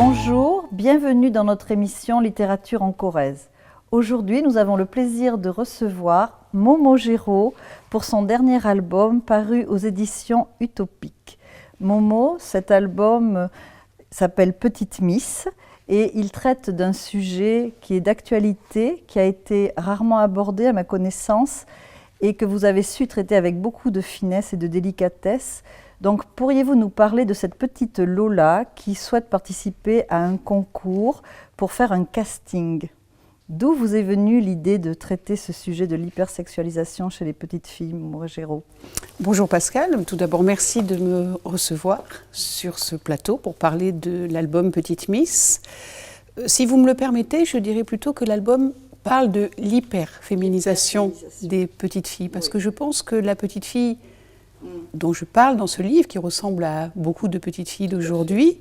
Bonjour, bienvenue dans notre émission Littérature en Corrèze. Aujourd'hui, nous avons le plaisir de recevoir Momo Géraud pour son dernier album paru aux éditions Utopiques. Momo, cet album s'appelle Petite Miss et il traite d'un sujet qui est d'actualité, qui a été rarement abordé à ma connaissance et que vous avez su traiter avec beaucoup de finesse et de délicatesse. Donc, pourriez-vous nous parler de cette petite Lola qui souhaite participer à un concours pour faire un casting? D'où vous est venue l'idée de traiter ce sujet de l'hypersexualisation chez les petites filles, Momo Géraud? Bonjour Pascal, tout d'abord merci de me recevoir sur ce plateau pour parler de l'album Petite Miss. Si vous me le permettez, je dirais plutôt que l'album parle de l'hyperféminisation des petites filles, parce que je pense que la petite fille dont je parle dans ce livre, qui ressemble à beaucoup de petites filles d'aujourd'hui,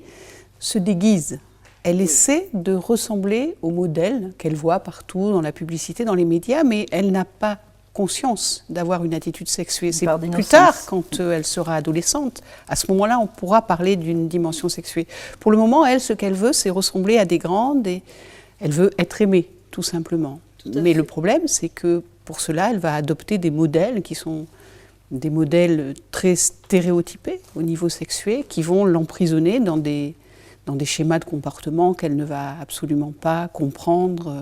se déguise. Elle essaie de ressembler au modèle qu'elle voit partout dans la publicité, dans les médias, mais elle n'a pas conscience d'avoir une attitude sexuée. C'est plus tard, quand elle sera adolescente. À ce moment-là, on pourra parler d'une dimension sexuée. Pour le moment, elle, ce qu'elle veut, c'est ressembler à des grandes et elle veut être aimée, tout simplement. Mais le problème, c'est que pour cela, elle va adopter des modèles qui sont des modèles très stéréotypés au niveau sexuel, qui vont l'emprisonner dans des schémas de comportement qu'elle ne va absolument pas comprendre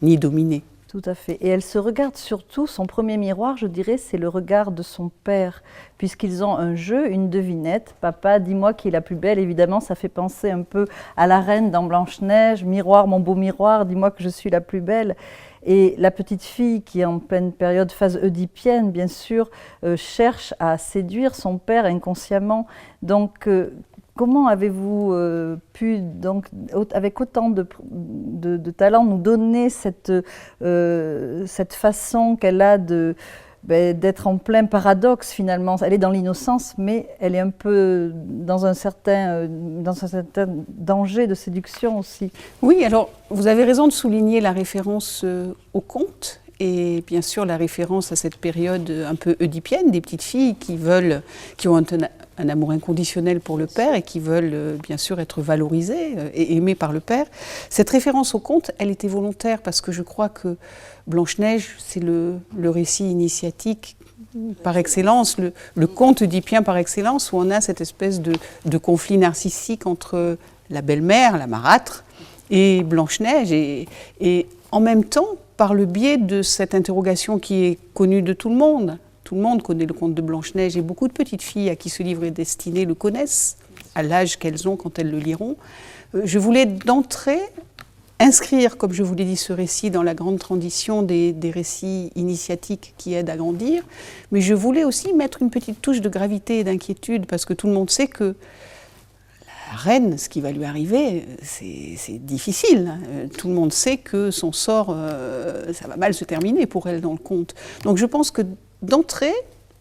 ni dominer. Tout à fait. Et elle se regarde surtout, son premier miroir, je dirais, c'est le regard de son père, puisqu'ils ont un jeu, une devinette. Papa, dis-moi qui est la plus belle. Évidemment, ça fait penser un peu à la reine dans Blanche-Neige. Miroir, mon beau miroir, dis-moi que je suis la plus belle. Et la petite fille, qui est en pleine période phase oedipienne, bien sûr, cherche à séduire son père inconsciemment. Donc, comment avez-vous pu, donc, avec autant de talent, nous donner cette façon qu'elle a d'être en plein paradoxe finalement? Elle est dans l'innocence, mais elle est un peu dans un certain danger de séduction aussi. Oui, alors vous avez raison de souligner la référence au conte et bien sûr la référence à cette période un peu oedipienne des petites filles qui ont un amour inconditionnel pour le père et qui veulent bien sûr être valorisées et aimées par le père. Cette référence au conte, elle était volontaire parce que je crois que Blanche-Neige, c'est le récit initiatique par excellence, le conte oedipien par excellence, où on a cette espèce de conflit narcissique entre la belle-mère, la marâtre, et Blanche-Neige. Et en même temps, par le biais de cette interrogation qui est connue de tout le monde connaît le conte de Blanche-Neige et beaucoup de petites filles à qui ce livre est destiné le connaissent, à l'âge qu'elles ont quand elles le liront. Je voulais d'entrée inscrire, comme je vous l'ai dit, ce récit dans la grande tradition des récits initiatiques qui aident à grandir, mais je voulais aussi mettre une petite touche de gravité et d'inquiétude, parce que tout le monde sait que la reine, ce qui va lui arriver, c'est difficile. Tout le monde sait que son sort, ça va mal se terminer pour elle dans le conte. Donc je pense que d'entrée,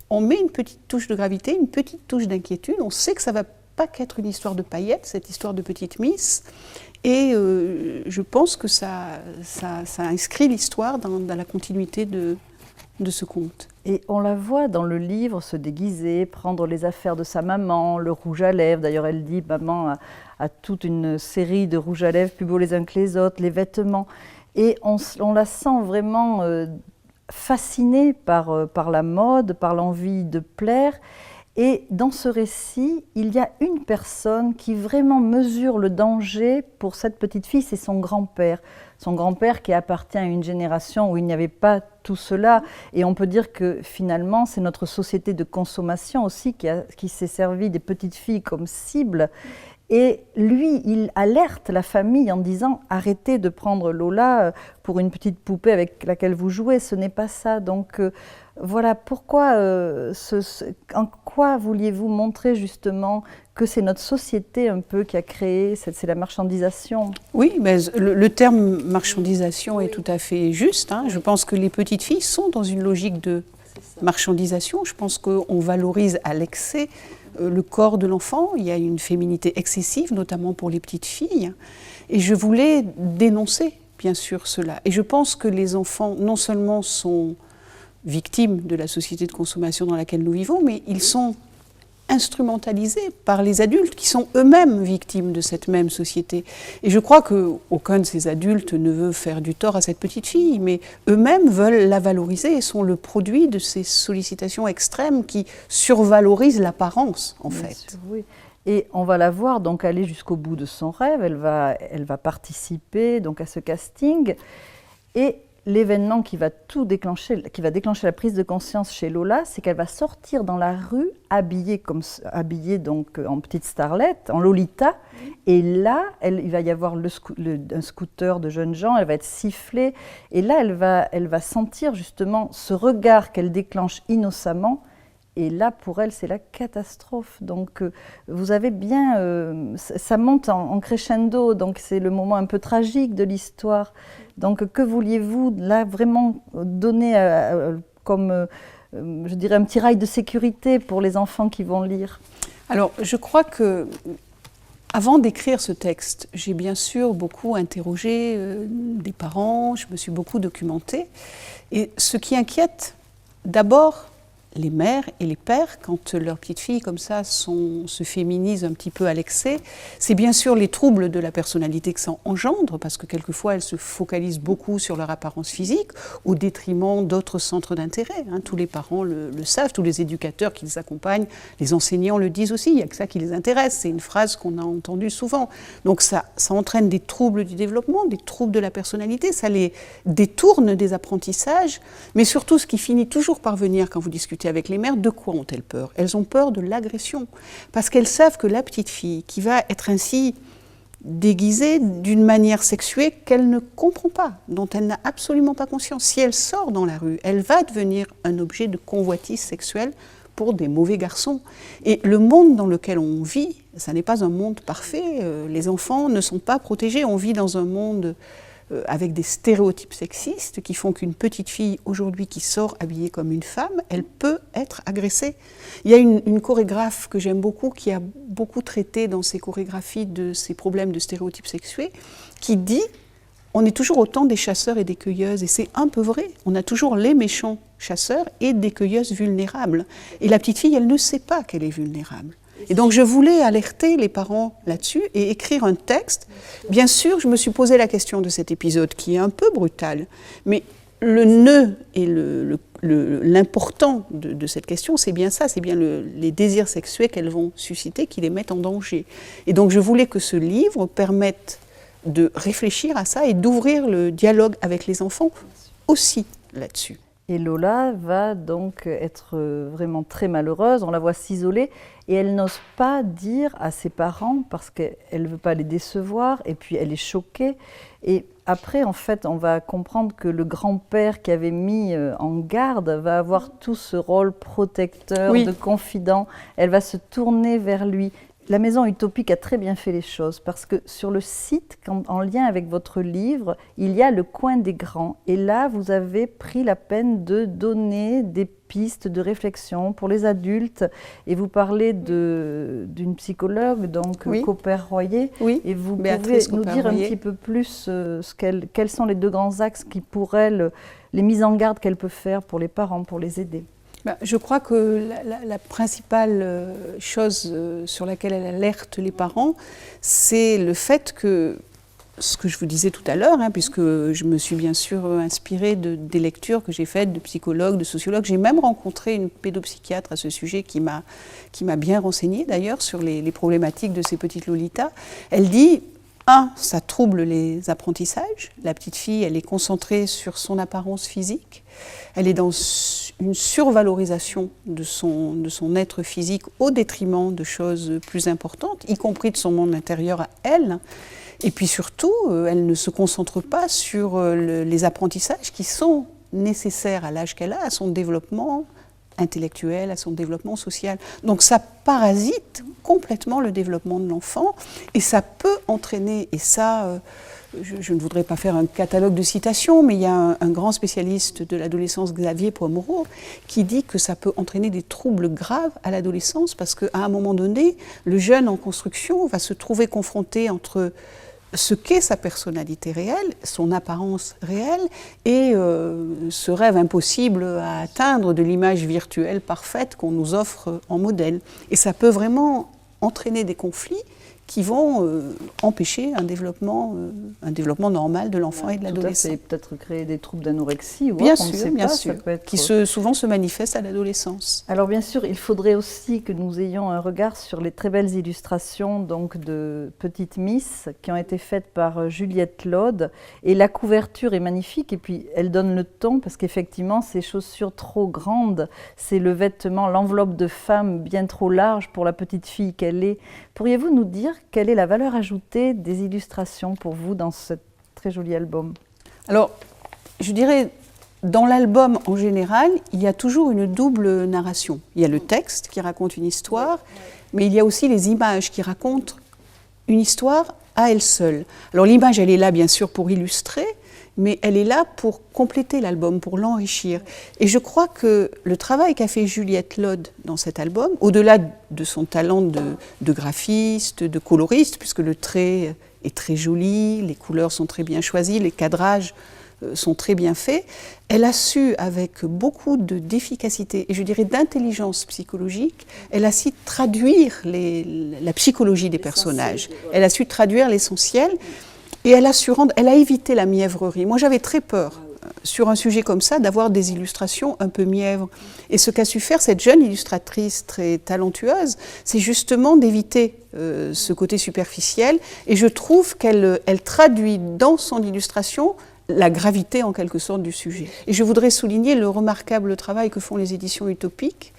on met une petite touche de gravité, une petite touche d'inquiétude. On sait que ça ne va pas qu'être une histoire de paillettes, cette histoire de petite Miss. Et je pense que ça inscrit l'histoire dans la continuité de ce conte. Et on la voit dans le livre se déguiser, prendre les affaires de sa maman, le rouge à lèvres. D'ailleurs, elle dit, maman a toute une série de rouges à lèvres plus beaux les uns que les autres, les vêtements. Et on la sent vraiment fascinée par la mode, par l'envie de plaire. Et dans ce récit, il y a une personne qui vraiment mesure le danger pour cette petite fille, c'est son grand-père. Son grand-père qui appartient à une génération où il n'y avait pas tout cela. Et on peut dire que finalement, c'est notre société de consommation aussi qui s'est servi des petites filles comme cible. Et lui, il alerte la famille en disant « Arrêtez de prendre Lola pour une petite poupée avec laquelle vous jouez, ce n'est pas ça. » Donc voilà, pourquoi, en quoi vouliez-vous montrer justement que c'est notre société un peu qui a créé, c'est la marchandisation? Oui, mais le terme marchandisation est tout à fait juste. Je pense que les petites filles sont dans une logique de marchandisation. Je pense qu'on valorise à l'excès le corps de l'enfant. Il y a une féminité excessive, notamment pour les petites filles. Et je voulais dénoncer, bien sûr, cela. Et je pense que les enfants, non seulement sont victimes de la société de consommation dans laquelle nous vivons, mais ils sont instrumentalisés par les adultes qui sont eux-mêmes victimes de cette même société. Et je crois qu'aucun de ces adultes ne veut faire du tort à cette petite fille, mais eux-mêmes veulent la valoriser et sont le produit de ces sollicitations extrêmes qui survalorisent l'apparence, en fait. Sûr, oui. Et on va la voir donc aller jusqu'au bout de son rêve, elle va participer donc à ce casting, et l'événement qui va déclencher la prise de conscience chez Lola, c'est qu'elle va sortir dans la rue habillée donc en petite starlette, en Lolita, et là il va y avoir un scooter de jeunes gens, elle va être sifflée, et là elle va sentir justement ce regard qu'elle déclenche innocemment. Et là, pour elle, c'est la catastrophe. Donc, vous avez bien... ça monte en crescendo, donc c'est le moment un peu tragique de l'histoire. Donc, que vouliez-vous, là, vraiment donner comme, je dirais, un petit rail de sécurité pour les enfants qui vont lire? Alors, je crois que, avant d'écrire ce texte, j'ai bien sûr beaucoup interrogé des parents, je me suis beaucoup documentée. Et ce qui inquiète, d'abord, les mères et les pères, quand leurs petites filles comme ça se féminisent un petit peu à l'excès, c'est bien sûr les troubles de la personnalité que ça engendre, parce que quelquefois elles se focalisent beaucoup sur leur apparence physique, au détriment d'autres centres d'intérêt. Tous les parents le savent, tous les éducateurs qui les accompagnent, les enseignants le disent aussi, il n'y a que ça qui les intéresse, c'est une phrase qu'on a entendue souvent. Donc ça entraîne des troubles du développement, des troubles de la personnalité, ça les détourne des apprentissages, mais surtout ce qui finit toujours par venir quand vous discutez avec les mères, de quoi ont-elles peur? Elles ont peur de l'agression, parce qu'elles savent que la petite fille qui va être ainsi déguisée d'une manière sexuée qu'elle ne comprend pas, dont elle n'a absolument pas conscience, si elle sort dans la rue, elle va devenir un objet de convoitise sexuelle pour des mauvais garçons. Et le monde dans lequel on vit, ça n'est pas un monde parfait, les enfants ne sont pas protégés, on vit dans un monde avec des stéréotypes sexistes qui font qu'une petite fille aujourd'hui qui sort habillée comme une femme, elle peut être agressée. Il y a une chorégraphe que j'aime beaucoup, qui a beaucoup traité dans ses chorégraphies de ces problèmes de stéréotypes sexués, qui dit « on est toujours autant des chasseurs et des cueilleuses ». Et c'est un peu vrai, on a toujours les méchants chasseurs et des cueilleuses vulnérables. Et la petite fille, elle ne sait pas qu'elle est vulnérable. Et donc je voulais alerter les parents là-dessus et écrire un texte. Bien sûr, je me suis posé la question de cet épisode qui est un peu brutal, mais le nœud et l'important de cette question, c'est bien ça, c'est bien les désirs sexuels qu'elles vont susciter qui les mettent en danger. Et donc je voulais que ce livre permette de réfléchir à ça et d'ouvrir le dialogue avec les enfants aussi là-dessus. Et Lola va donc être vraiment très malheureuse, on la voit s'isoler et elle n'ose pas dire à ses parents parce qu'elle ne veut pas les décevoir et puis elle est choquée. Et après, en fait, on va comprendre que le grand-père qui avait mis en garde va avoir tout ce rôle protecteur, de confident. Elle va se tourner vers lui. La Maison Utopique a très bien fait les choses parce que sur le site, en lien avec votre livre, il y a le coin des grands. Et là, vous avez pris la peine de donner des pistes de réflexion pour les adultes. Et vous parlez d'une psychologue, donc Copper-Royer. Oui, et vous Béatrice pouvez nous dire un petit peu plus quels sont les deux grands axes qui, pour elle, les mises en garde qu'elle peut faire pour les parents, pour les aider. Je crois que la principale chose sur laquelle elle alerte les parents, c'est le fait que, ce que je vous disais tout à l'heure, puisque je me suis bien sûr inspirée des lectures que j'ai faites de psychologues, de sociologues, j'ai même rencontré une pédopsychiatre à ce sujet qui m'a bien renseignée d'ailleurs sur les problématiques de ces petites Lolitas. Elle dit, ça trouble les apprentissages, la petite fille elle est concentrée sur son apparence physique, elle est dans une survalorisation de son être physique au détriment de choses plus importantes, y compris de son monde intérieur à elle. Et puis surtout, elle ne se concentre pas sur les apprentissages qui sont nécessaires à l'âge qu'elle a, à son développement intellectuel, à son développement social. Donc ça parasite complètement le développement de l'enfant et ça peut entraîner, et ça... Je ne voudrais pas faire un catalogue de citations, mais il y a un grand spécialiste de l'adolescence, Xavier Pomereau, qui dit que ça peut entraîner des troubles graves à l'adolescence parce qu'à un moment donné, le jeune en construction va se trouver confronté entre ce qu'est sa personnalité réelle, son apparence réelle, et ce rêve impossible à atteindre de l'image virtuelle parfaite qu'on nous offre en modèle. Et ça peut vraiment entraîner des conflits qui vont empêcher un développement normal de l'enfant et de l'adolescent. Et peut-être créer des troubles d'anorexie ou bien autre, sûr, qui souvent se manifestent à l'adolescence. Alors bien sûr, il faudrait aussi que nous ayons un regard sur les très belles illustrations donc, de Petite Miss qui ont été faites par Juliette Laude. Et la couverture est magnifique et puis elle donne le ton parce qu'effectivement, ces chaussures trop grandes, c'est le vêtement, l'enveloppe de femme bien trop large pour la petite fille qu'elle est. Pourriez-vous nous dire quelle est la valeur ajoutée des illustrations pour vous dans ce très joli album? Alors, je dirais, dans l'album en général, il y a toujours une double narration. Il y a le texte qui raconte une histoire, mais il y a aussi les images qui racontent une histoire à elle seule. Alors l'image, elle est là bien sûr pour illustrer, mais elle est là pour compléter l'album, pour l'enrichir. Et je crois que le travail qu'a fait Juliette Laude dans cet album, au-delà de son talent de graphiste, de coloriste, puisque le trait est très joli, les couleurs sont très bien choisies, les cadrages sont très bien faits, elle a su, avec beaucoup d'efficacité et je dirais d'intelligence psychologique, elle a su traduire la psychologie des personnages, elle a su traduire l'essentiel. Et elle a évité la mièvrerie. Moi, j'avais très peur, sur un sujet comme ça, d'avoir des illustrations un peu mièvres. Et ce qu'a su faire cette jeune illustratrice très talentueuse, c'est justement d'éviter ce côté superficiel. Et je trouve qu'elle traduit dans son illustration la gravité, en quelque sorte, du sujet. Et je voudrais souligner le remarquable travail que font les éditions utopiques,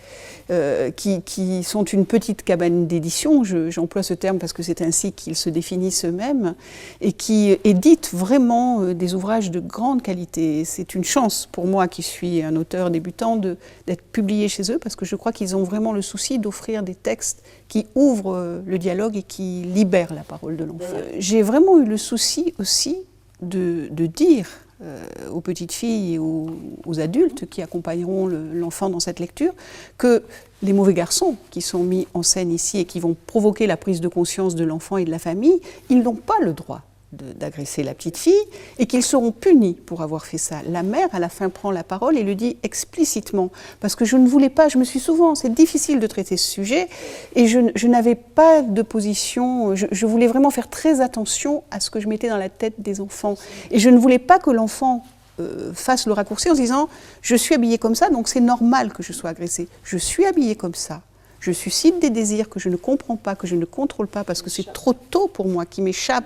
qui sont une petite cabane d'édition, j'emploie ce terme parce que c'est ainsi qu'ils se définissent eux-mêmes, et qui éditent vraiment des ouvrages de grande qualité. C'est une chance pour moi, qui suis un auteur débutant, d'être publié chez eux, parce que je crois qu'ils ont vraiment le souci d'offrir des textes qui ouvrent le dialogue et qui libèrent la parole de l'enfant. J'ai vraiment eu le souci aussi de dire aux petites filles et aux adultes qui accompagneront l'enfant dans cette lecture, que les mauvais garçons qui sont mis en scène ici et qui vont provoquer la prise de conscience de l'enfant et de la famille, ils n'ont pas le droit d'agresser la petite fille et qu'ils seront punis pour avoir fait ça. La mère, à la fin, prend la parole et le dit explicitement, parce que je ne voulais pas, c'est difficile de traiter ce sujet, et je n'avais pas de position, je voulais vraiment faire très attention à ce que je mettais dans la tête des enfants. Et je ne voulais pas que l'enfant fasse le raccourci en se disant « je suis habillée comme ça, donc c'est normal que je sois agressée. Je suis habillée comme ça. Je suscite des désirs que je ne comprends pas, que je ne contrôle pas, parce que c'est trop tôt pour moi, qui m'échappe.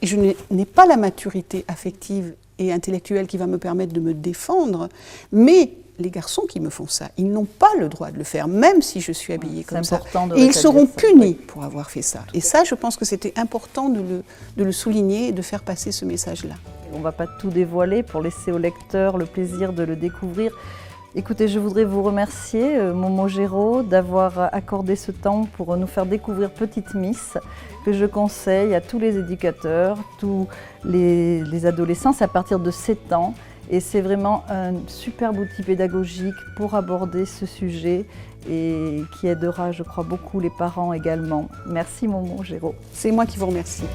Et je n'ai pas la maturité affective et intellectuelle qui va me permettre de me défendre. Mais les garçons qui me font ça, ils n'ont pas le droit de le faire, même si je suis habillée comme ça. Et ils seront punis pour avoir fait ça. Et ça, je pense que c'était important de le souligner et de faire passer ce message-là. On ne va pas tout dévoiler pour laisser au lecteur le plaisir de le découvrir. Écoutez, je voudrais vous remercier, Momo Géraud, d'avoir accordé ce temps pour nous faire découvrir Petite Miss, que je conseille à tous les éducateurs, tous les adolescents, c'est à partir de 7 ans. Et c'est vraiment un superbe outil pédagogique pour aborder ce sujet et qui aidera, je crois, beaucoup les parents également. Merci Momo Géraud. C'est moi qui vous remercie.